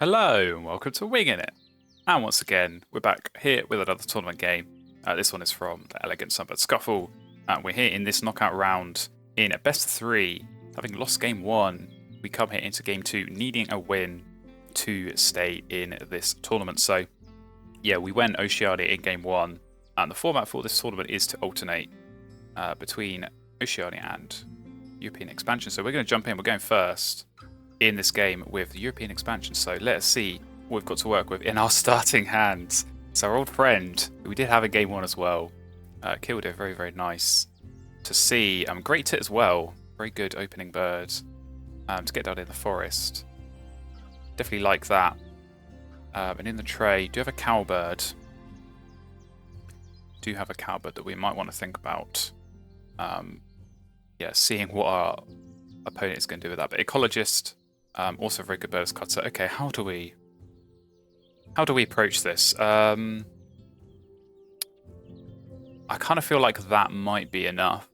Hello and welcome to Wingin It. And once again, we're back here with another tournament game. This one is from the Elegant Sunbird Scuffle. And we're here in this knockout round in a best of 3. Having lost game 1, we come here into game 2 needing a win to stay in this tournament. So yeah, we went Oceania in game 1. And the format for this tournament is to alternate between Oceania and European expansion. So we're going to jump in. We're going first in this game with the European expansion. So let us see what we've got to work with in our starting hands. So our old friend, who we did have in game 1 as well, killed it. Very, very nice to see. Great tit as well. Very good opening bird to get down in the forest. Definitely like that. And in the tray, do you have a cowbird? Do have a cowbird that we might want to think about. Yeah, seeing what our opponent is going to do with that. But ecologist, also a very good bird as cutter. Okay, how do we approach this? I kind of feel like that might be enough.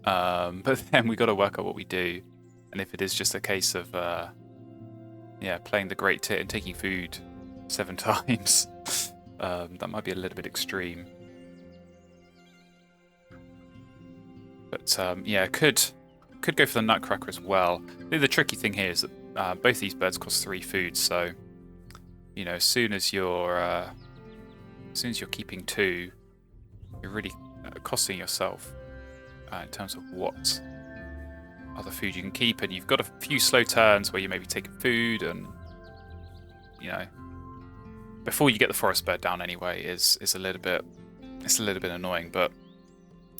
But then we got to work out what we do. And if it is just a case of yeah, playing the great tit and taking food 7 times, that might be a little bit extreme. But yeah, could go for the nutcracker as well. I think the tricky thing here is that both these birds cost 3 food, so you know, as soon as you're keeping 2, you're really costing yourself in terms of what other food you can keep, and you've got a few slow turns where you may be taking food, and you know, before you get the forest bird down anyway is a little bit annoying, but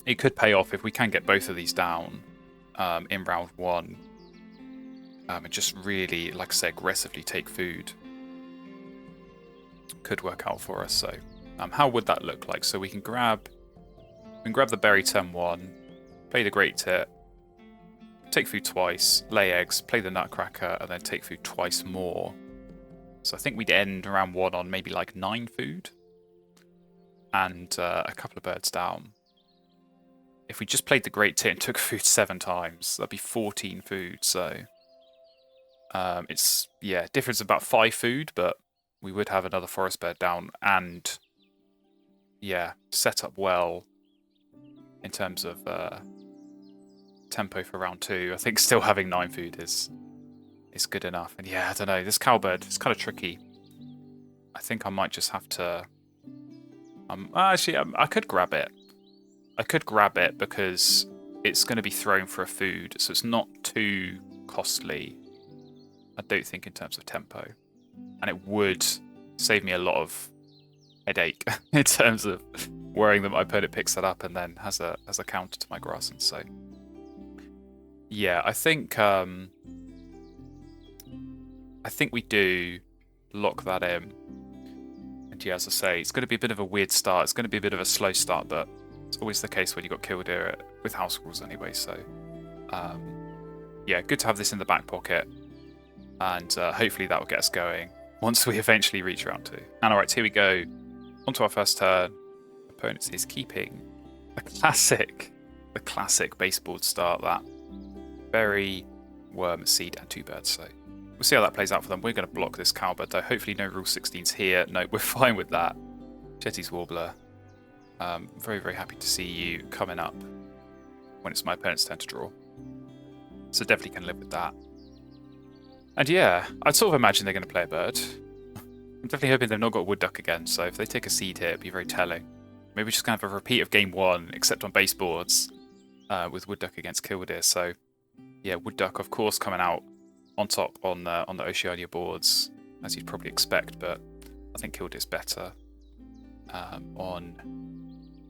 it could pay off if we can get both of these down in round 1 and just really, like I say, aggressively take food. Could work out for us. So how would that look like? So we can grab the berry turn 1, play the great tit, take food twice, lay eggs, play the nutcracker, and then take food twice more. So I think we'd end round 1 on maybe like 9 food and a couple of birds down. If we just played the great tit and took food 7 times, that'd be 14 food. So it's, yeah, difference about 5 food, but we would have another forest bird down and, yeah, set up well in terms of tempo for round 2. I think still having 9 food is good enough. And yeah, I don't know, this cowbird is kind of tricky. I think I might just have to... actually, I could grab it. I could grab it because it's going to be thrown for a food, so it's not too costly, I don't think, in terms of tempo. And it would save me a lot of headache in terms of worrying that my opponent picks that up and then has a counter to my grasslands. So yeah, I think we do lock that in. And yeah, as I say, it's going to be a bit of a weird start. It's going to be a bit of a slow start, but it's always the case when you got killed here with house rules anyway. So yeah, good to have this in the back pocket, and hopefully that will get us going once we eventually reach round 2. And alright, here we go. On to our first turn. Opponent is keeping the classic baseboard start, that berry, worm, seed, and 2 birds. So we'll see how that plays out for them. We're going to block this cowbird though. Hopefully no rule 16s here. No, we're fine with that. Jetty's warbler. Very, very happy to see you coming up when it's my opponent's turn to draw. So definitely can live with that. And yeah, I'd sort of imagine they're going to play a bird. I'm definitely hoping they've not got wood duck again, so if they take a seed here, it'd be very telling. Maybe we're just going to have a repeat of game 1, except on baseboards, with wood duck against killdeer. So yeah, wood duck, of course, coming out on top on the Oceania boards, as you'd probably expect, but I think killdeer's better on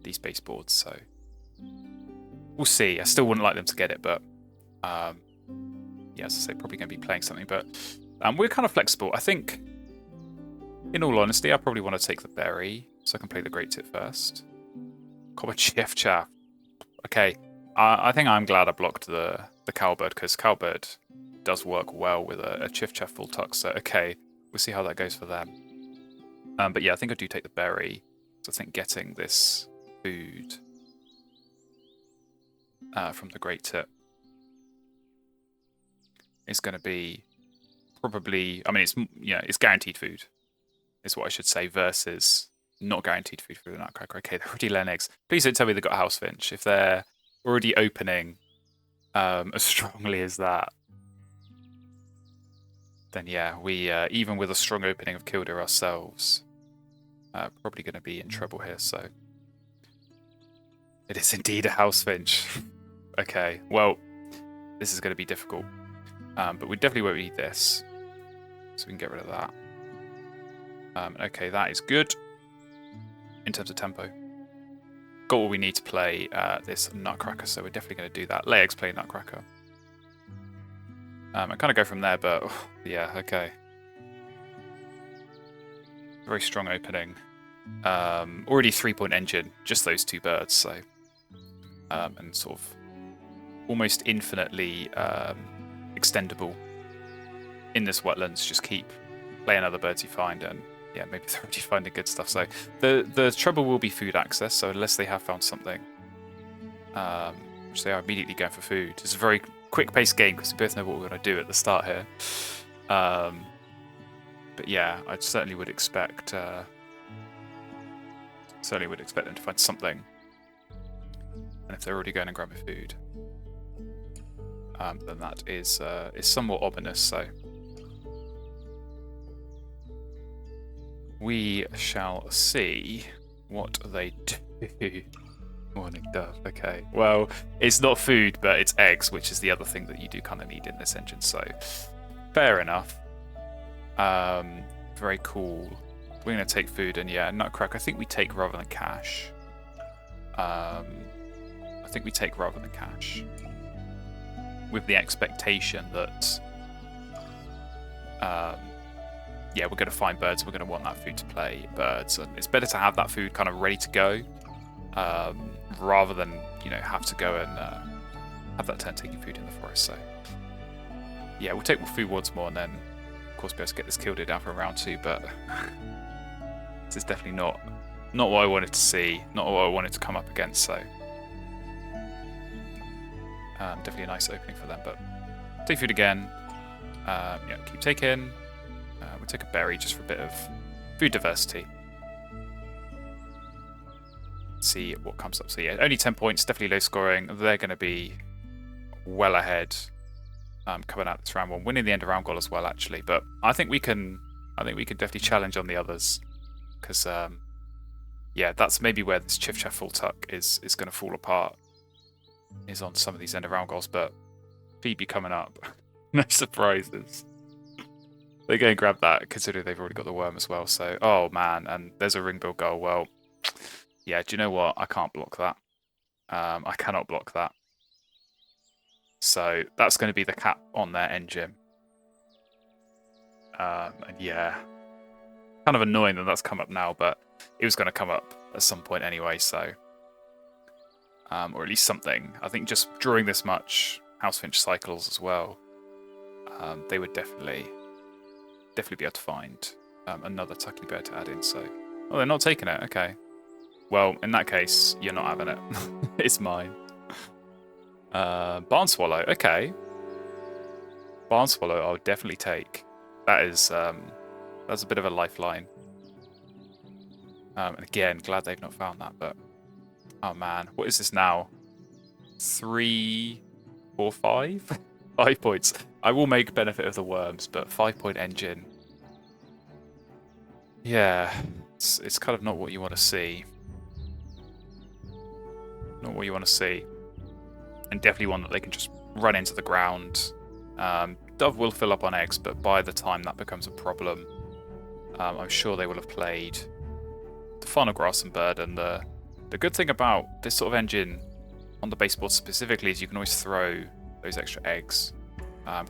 these baseboards, so we'll see. I still wouldn't like them to get it, but yeah, as I say, probably going to be playing something, but we're kind of flexible. I think, in all honesty, I probably want to take the berry, so I can play the great tit first. Common Chiffchaff. Okay, I think I'm glad I blocked the cowbird, because cowbird does work well with a Chiffchaff full tuck, so okay, we'll see how that goes for them. But yeah, I think I do take the berry, so I think getting this food from the great tit is going to be probably, I mean, it's guaranteed food, is what I should say, versus not guaranteed food for the nutcracker. Okay, they're already laying eggs. Please don't tell me they've got a house finch. If they're already opening as strongly as that, then yeah, we, even with a strong opening of Kildare ourselves, probably going to be in trouble here, so. It is indeed a house finch. Okay, well, this is going to be difficult. But we definitely won't need this. So we can get rid of that. Okay, that is good. In terms of tempo. Got what we need to play this nutcracker, so we're definitely going to do that. Lay eggs, play nutcracker. I kind of go from there, but yeah, okay. Very strong opening. Already 3-point engine, just those 2 birds, so and sort of almost infinitely extendable in this wetlands. Just keep playing other birds you find, and yeah, maybe they're already finding good stuff. So the trouble will be food access. So unless they have found something, which they are immediately going for food. It's a very quick-paced game because we both know what we're going to do at the start here. But yeah, I certainly would expect. Certainly would expect them to find something. And if they're already going and grabbing food, then that is somewhat ominous. So we shall see what they do. Morning dove. Okay. Well, it's not food, but it's eggs, which is the other thing that you do kind of need in this engine. So fair enough. Very cool. We're going to take food, and yeah, nutcracker, I think we take rather than cash. I think we take rather than cash. With the expectation that, yeah, we're going to find birds, we're going to want that food to play birds, and it's better to have that food kind of ready to go, rather than, you know, have to go and have that turn taking food in the forest. So, yeah, we'll take food once more, and then, of course, be able to get this Kildare down for round 2, but... This is definitely not what I wanted to see, not what I wanted to come up against, so definitely a nice opening for them. But take food again, yeah, keep taking. We'll take a berry just for a bit of food diversity. See what comes up. So yeah, only 10 points, definitely low scoring. They're going to be well ahead coming out this round 1, winning the end of round goal as well, actually. But I think we can definitely challenge on the others. Because, yeah, that's maybe where this Chiffchaff full tuck is going to fall apart, is on some of these end-of-round goals. But Phoebe coming up, no surprises. They're going to grab that, considering they've already got the worm as well. So, oh, man, and there's a ringbill goal. Well, yeah, do you know what? I can't block that. I cannot block that. So that's going to be the cap on their engine. And, yeah... Kind of annoying that that's come up now, but it was going to come up at some point anyway, so or at least something. I think just drawing this much house finch cycles as well, they would definitely be able to find another tucky bird to add in. So, oh, they're not taking it. Okay, well, in that case, you're not having it. It's mine. Barn swallow. Okay, barn swallow. I'll definitely take. That is. That's a bit of a lifeline. And again, glad they've not found that, but... Oh man, what is this now? 3, 4, 5? 5 points. I will make benefit of the worms, but 5-point engine... Yeah, it's kind of not what you want to see. Not what you want to see. And definitely one that they can just run into the ground. Dove will fill up on eggs, but by the time that becomes a problem... I'm sure they will have played the final grass and bird, and the good thing about this sort of engine on the baseboard specifically is you can always throw those extra eggs,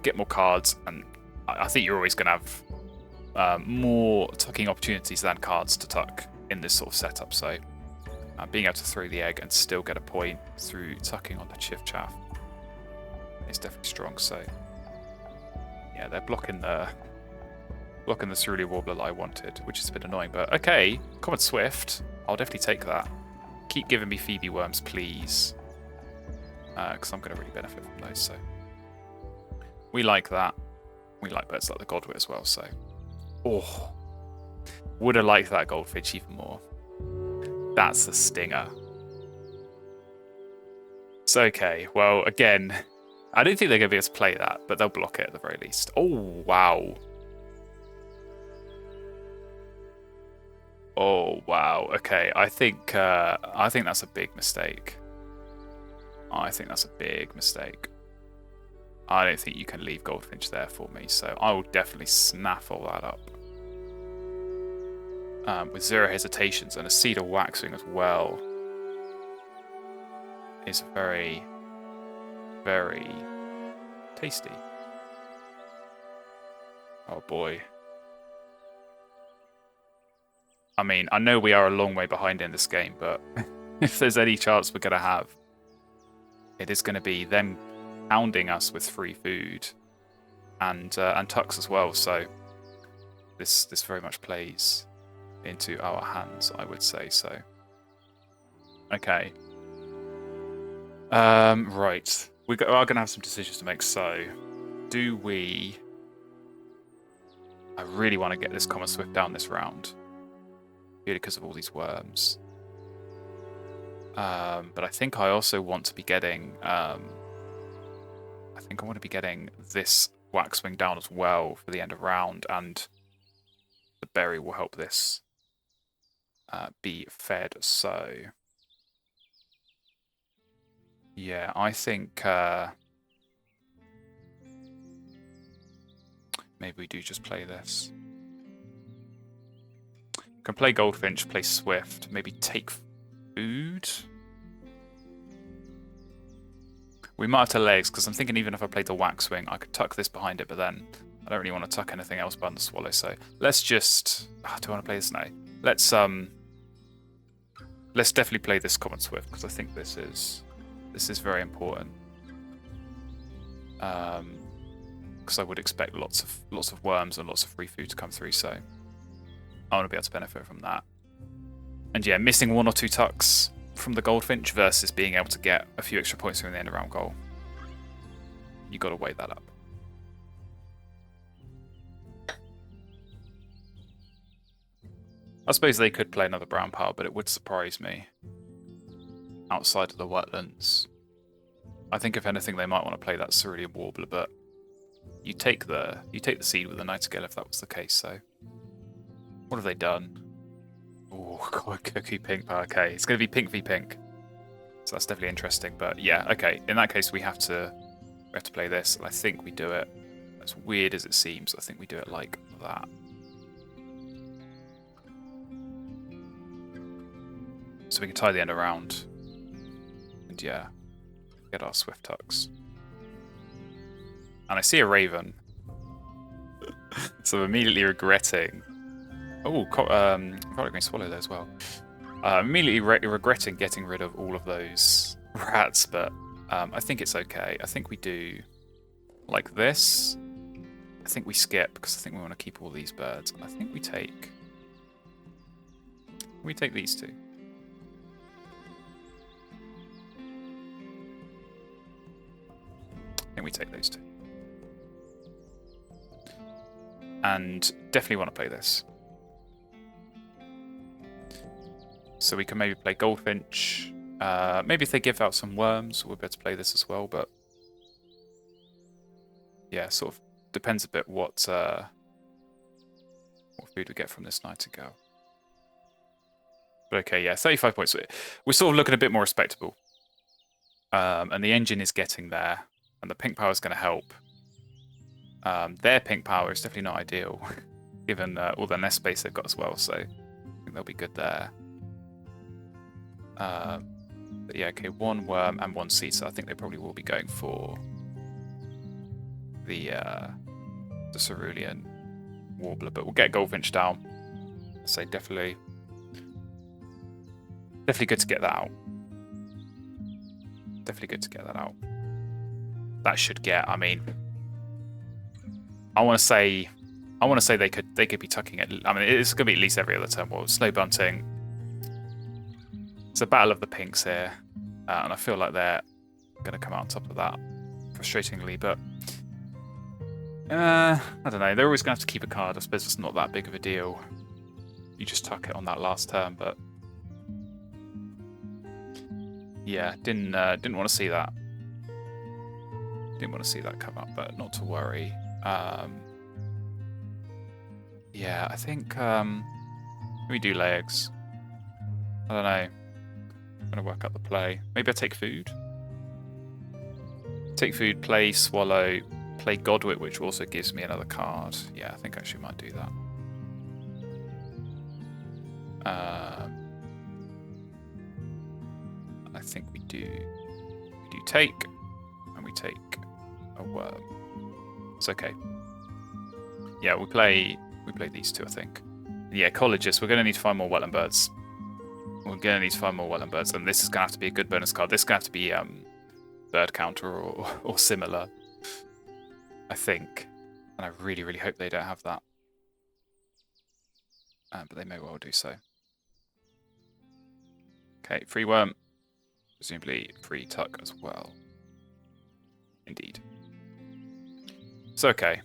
get more cards, and I think you're always going to have more tucking opportunities than cards to tuck in this sort of setup. So being able to throw the egg and still get a point through tucking on the Chiffchaff is definitely strong. So yeah, they're blocking the Cerulean Warbler that I wanted, which is a bit annoying, but okay. Common Swift, I'll definitely take that. Keep giving me Phoebe worms, please. Because I'm going to really benefit from those, so. We like that. We like birds like the godwit as well, so... Oh, would have liked that goldfinch even more. That's a stinger. So, okay, well, again, I don't think they're going to be able to play that, but they'll block it at the very least. Oh, wow. Oh, wow. Okay, I think that's a big mistake. I think that's a big mistake. I don't think you can leave goldfinch there for me, so I will definitely snaffle that up. With 0 hesitations and a cedar waxwing as well. Is very, very tasty. Oh boy. I mean, I know we are a long way behind in this game, but if there's any chance we're going to have, it is going to be them hounding us with free food and tucks as well. So this very much plays into our hands, I would say so. Okay. Right. We are going to have some decisions to make. So, do we... I really want to get this Common Swift down this round. Purely because of all these worms. But I think I also want to be getting... I think I want to be getting this Waxwing down as well for the end of round. And the berry will help this be fed. So... Yeah, I think maybe we do just play this. Can play Goldfinch, play Swift, maybe take food. We might have to legs, because I'm thinking even if I played the Waxwing, I could tuck this behind it, but then I don't really want to tuck anything else behind the Swallow, so let's just... Oh, do I want to play this now? Let's definitely play this Common Swift, because I think this is very important. Because I would expect lots of worms and lots of free food to come through, so I want to be able to benefit from that. And yeah, missing 1 or 2 tucks from the Goldfinch versus being able to get a few extra points from the end of round goal. You got to weigh that up. I suppose they could play another brown power, but it would surprise me. Outside of the wetlands, I think if anything they might want to play that Cerulean Warbler, but you take the seed with the Nightingale if that was the case. So what have they done? Oh, God, cookie pink power. Okay, it's going to be pink v pink, so that's definitely interesting. But yeah, okay. In that case, we have to play this, and I think we do it. As weird as it seems, I think we do it like that. So we can tie the end around. Yeah, get our Swift Tucks. And I see a Raven. So I'm immediately regretting... Oh, Product Green Swallow there as well. Immediately regretting getting rid of all of those rats, but I think it's okay. I think we do like this. I think we skip, because I think we want to keep all these birds. And I think we take... these two. I think we take those two. And definitely want to play this. So we can maybe play Goldfinch. Maybe if they give out some worms, we'll be able to play this as well, but... Yeah, sort of depends a bit what food we get from this Nightingale. But okay, yeah, 35 points. We're sort of looking a bit more respectable. And the engine is getting there. And the pink power is going to help. Their pink power is definitely not ideal, given all the nest space they've got as well. So I think they'll be good there. But yeah, okay, 1 worm and 1 seed. So I think they probably will be going for the Cerulean Warbler. But we'll get Goldfinch down. So definitely good to get that out. Definitely good to get that out. That should get. I mean, I want to say they could be tucking it. I mean, it's going to be at least every other turn. Well, slow bunting. It's a battle of the pinks here, and I feel like they're going to come out on top of that, frustratingly. But I don't know. They're always going to have to keep a card. I suppose it's not that big of a deal. You just tuck it on that last turn, but yeah, didn't want to see that. Didn't want to see that come up, but not to worry. Yeah, I think we do legs. I don't know. I'm gonna work out the play. Maybe I take food. Take food, play swallow, play Godwit, which also gives me another card. Yeah, I think I actually might do that. I think we do take, and we take a worm. It's okay. Yeah, we play these two, I think. Yeah, ecologists. We're going to need to find more wetland birds. We're going to need to find more wetland birds, and this is going to have to be a good bonus card. This is going to have to be bird counter or similar, I think. And I really, really hope they don't have that. But they may well do so. Okay, free worm. Presumably free tuck as well. Indeed. So, okay.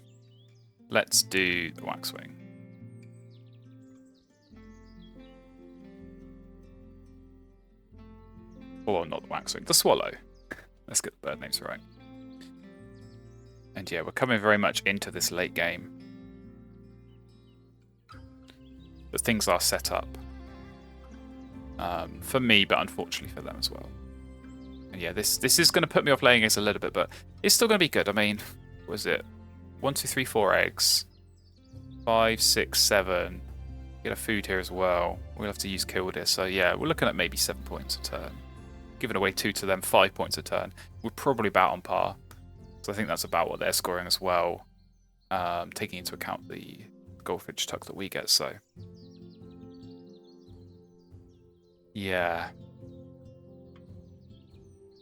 Let's do the waxwing. Or not the waxwing, the swallow. Let's get the bird names right. And yeah, we're coming very much into this late game. But things are set up. For me, but unfortunately for them as well. And yeah, this is going to put me off laying eggs a little bit, but it's still going to be good. I mean, what was it? 1, 2, 3, 4 eggs. 5, 6, 7. Get a food here as well. We'll have to use Killdeer. So yeah, we're looking at maybe 7 points a turn. Giving away 2 to them, 5 points a turn. We're probably about on par. So I think that's about what they're scoring as well. Taking into account the goldfinch tuck that we get, so. Yeah.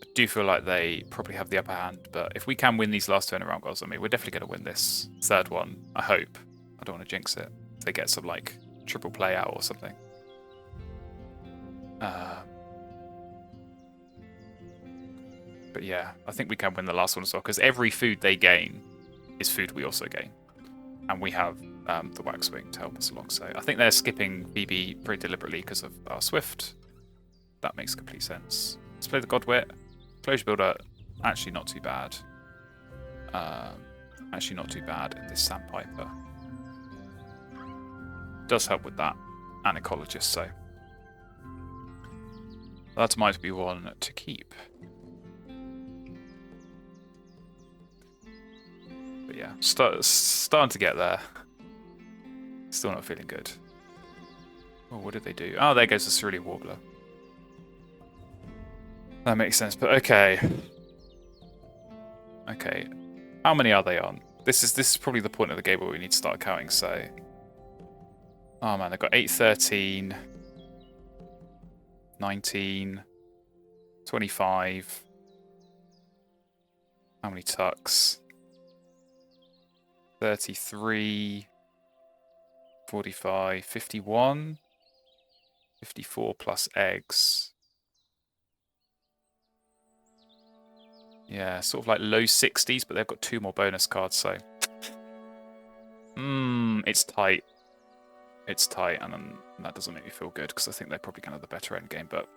I do feel like they probably have the upper hand, but if we can win these last 2 in a round goals, I mean, we're definitely going to win this third one, I hope. I don't want to jinx it. If they get some, like, triple play out or something. But yeah, I think we can win the last one as well, because every food they gain is food we also gain. And we have the waxwing to help us along. So I think they're skipping BB pretty deliberately because of our Swift. That makes complete sense. Let's play the Godwit. Closure Builder, actually not too bad. Actually not too bad. This Sandpiper does help with that. And Ecologist, so that might be one to keep. But yeah, starting to get there. Still not feeling good. Oh, what did they do? Oh, there goes the Cerulean Warbler. That makes sense, but okay. Okay. How many are they on? This is probably the point of the game where we need to start counting, so. Oh man, they've got 8, 13, 19, 25. How many tucks? 33, 45, 51, 54 plus eggs. Yeah, sort of like low 60s, but they've got 2 more bonus cards, so. It's tight. It's tight, and that doesn't make me feel good, because I think they're probably going to have the better end game, but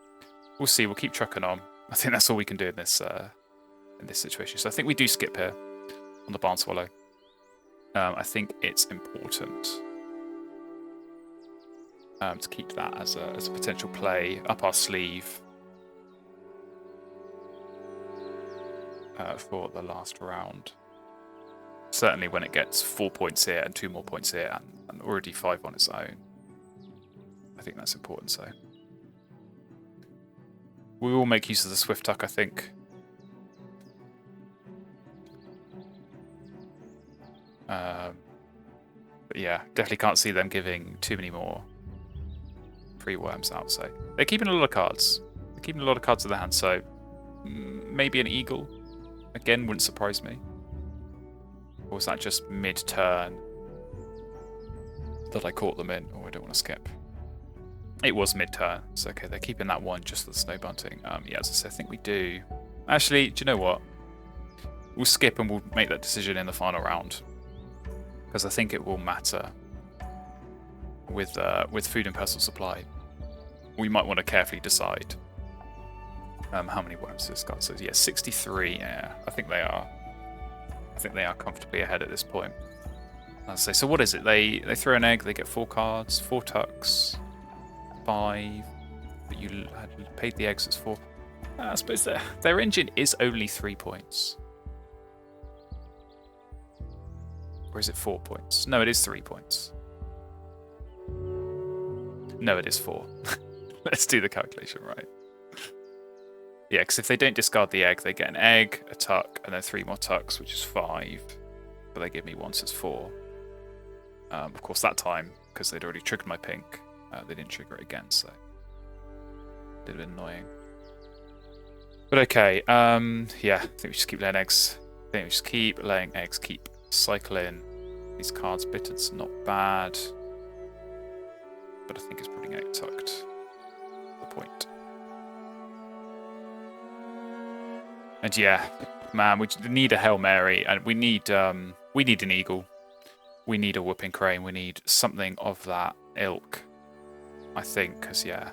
we'll see. We'll keep trucking on. I think that's all we can do in this situation. So I think we do skip here on the Barn Swallow. I think it's important to keep that as a potential play up our sleeve for the last round. Certainly when it gets 4 points here and 2 more points here and already 5 on its own. I think that's important, so. We will make use of the Swift Tuck, I think. But yeah, definitely can't see them giving too many more free worms out, so. They're keeping a lot of cards. They're keeping a lot of cards in their hand, so maybe an eagle. Again, wouldn't surprise me. Or was that just mid-turn that I caught them in? Oh, I don't want to skip. It was mid-turn. So, okay, they're keeping that one just for the snow bunting. Yeah, as I said, I think we do. Actually, do you know what? We'll skip and we'll make that decision in the final round. because I think it will matter with food and personal supply. We might want to carefully decide how many worms this got. So yeah, 63. Yeah, I think they are. I think they are comfortably ahead at this point. I'll say. So what is it? They throw an egg. They get 4 cards, 4 tucks, 5. But you had paid the eggs. It's 4. I suppose their engine is only 3 points. Or is it 4 points? No, it is 3 points. No, it is 4. Let's do the calculation right. Yeah, because if they don't discard the egg, they get an egg, a tuck, and then 3 more tucks, which is 5. But they give me 1, so it's 4. Of course, that time, because they'd already triggered my pink, they didn't trigger it again, so a little bit annoying. But okay, yeah, I think we just keep laying eggs. I think we just keep laying eggs, keep cycling. These cards, Bitter's not bad, but I think it's putting egg tucked. The point. And yeah, man, we need a Hail Mary, and we need an eagle. We need a whooping crane. We need something of that ilk, I think, because yeah,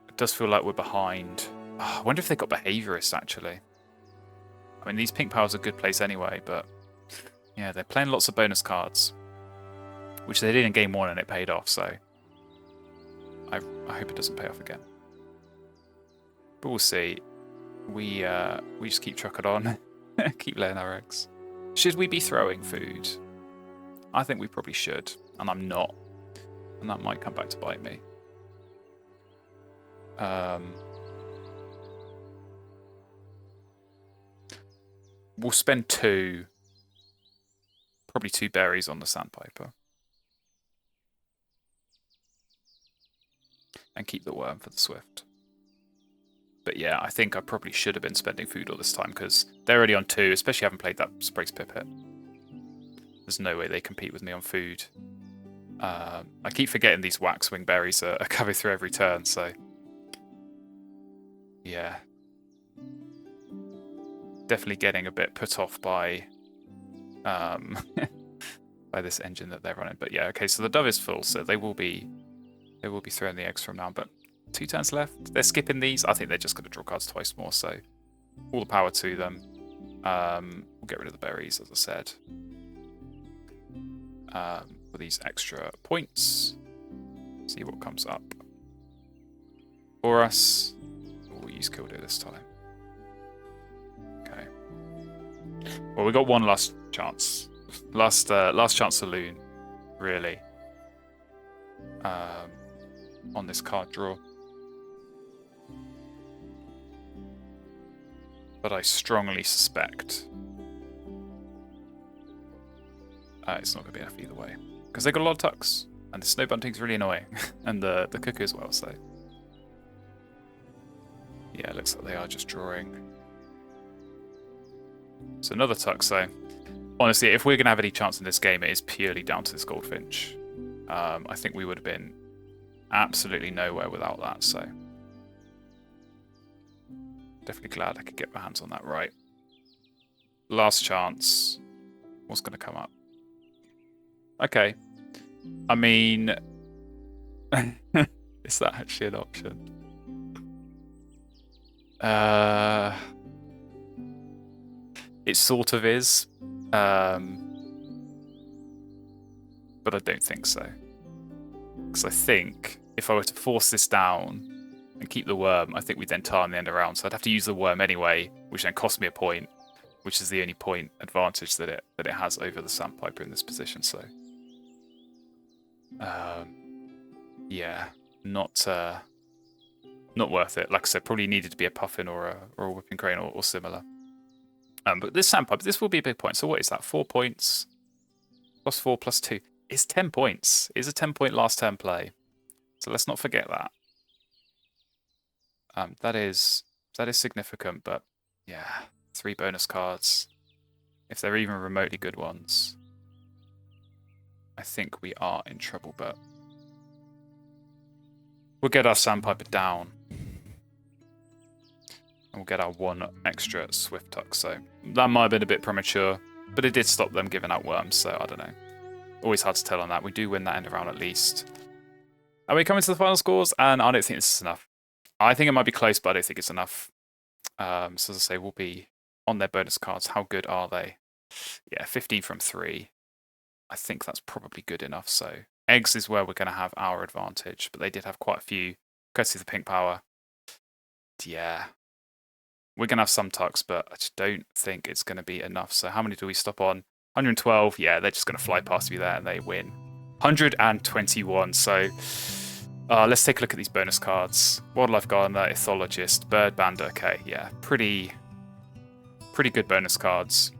it does feel like we're behind. Oh, I wonder if they got behaviorist actually. I mean, these pink powers are a good place anyway, but yeah, they're playing lots of bonus cards, which they did in game 1 and it paid off. So I hope it doesn't pay off again, but we'll see. We just keep trucking on, keep laying our eggs. Should we be throwing food? I think we probably should, and I'm not, and that might come back to bite me. We'll spend 2, probably 2 berries on the sandpiper, and keep the worm for the swift. But yeah, I think I probably should have been spending food all this time, because they're already on 2, especially having played that Sprague's Pipit. There's no way they compete with me on food. I keep forgetting these waxwing berries are coming through every turn, so yeah. Definitely getting a bit put off by by this engine that they're running. But yeah, okay, so the dove is full, so they will be throwing the eggs from now on, but 2 turns left. They're skipping these. I think they're just going to draw cards twice more, so all the power to them. We'll get rid of the berries, as I said. For these extra points. See what comes up for us. We'll use Killdeer this time. Okay. Well, we got one last chance. Last chance saloon, really. On this card draw. But I strongly suspect it's not going to be enough either way. Because they got a lot of tucks, and the snow bunting's really annoying, and the cuckoo as well, so... Yeah, it looks like they are just drawing. So another tuck, so... Honestly, if we're going to have any chance in this game, it is purely down to this goldfinch. I think we would have been absolutely nowhere without that, so... Definitely glad I could get my hands on that right. Last chance. What's going to come up? Okay. I mean... is that actually an option? It sort of is. But I don't think so. Because I think if I were to force this down and keep the worm, I think we'd then tar in the end around. So I'd have to use the worm anyway, which then cost me a point, which is the only point advantage that it has over the sandpiper in this position. So, yeah, not worth it. Like I said, probably needed to be a puffin or a whipping crane or similar. But this sandpiper, this will be a big point. So what is that? 4 points plus 4 plus 2 is 10 points. Is a 10-point last turn play. So let's not forget that. That is significant, but yeah, 3 bonus cards. If they're even remotely good ones, I think we are in trouble, but we'll get our sandpiper down. And we'll get our 1 extra swift tuck. So that might have been a bit premature. But it did stop them giving out worms, so I don't know. Always hard to tell on that. We do win that end of round at least. And we come into the final scores, and I don't think this is enough. I think it might be close, but I don't think it's enough. So as I say, we'll be on their bonus cards. How good are they? Yeah, 15 from 3. I think that's probably good enough. So eggs is where we're going to have our advantage, but they did have quite a few, courtesy of the pink power. Yeah. We're going to have some tucks, but I just don't think it's going to be enough. So how many do we stop on? 112. Yeah, they're just going to fly past me there and they win. 121. So let's take a look at these bonus cards. Wildlife Gardener, Ethologist, Bird Bander. Okay, yeah, pretty good bonus cards.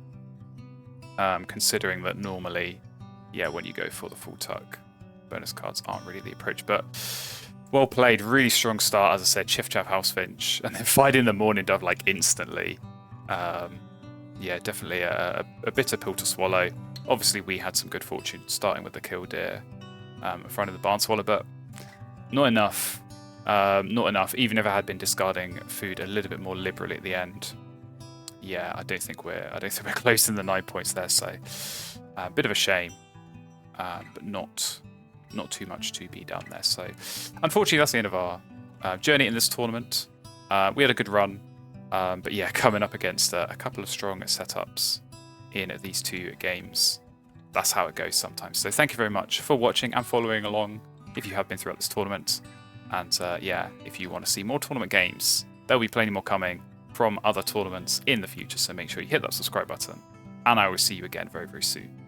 Considering that normally, yeah, when you go for the full tuck, bonus cards aren't really the approach. But well played, really strong start, as I said, Chiffchaff, Housefinch, and then Fight in the Morning Dove like instantly. Yeah, definitely a bitter pill to swallow. Obviously, we had some good fortune starting with the Killdeer in front of the Barn Swallow, but not enough. Not enough. Even if I had been discarding food a little bit more liberally at the end, yeah, I don't think we're close in the 9 points there. So a bit of a shame, but not too much to be done there. So unfortunately, that's the end of our journey in this tournament. We had a good run. But yeah, coming up against a couple of strong setups in these 2 games. That's how it goes sometimes. So thank you very much for watching and following along if you have been throughout this tournament. And yeah, if you want to see more tournament games, there'll be plenty more coming from other tournaments in the future. So make sure you hit that subscribe button. And I will see you again very, very soon.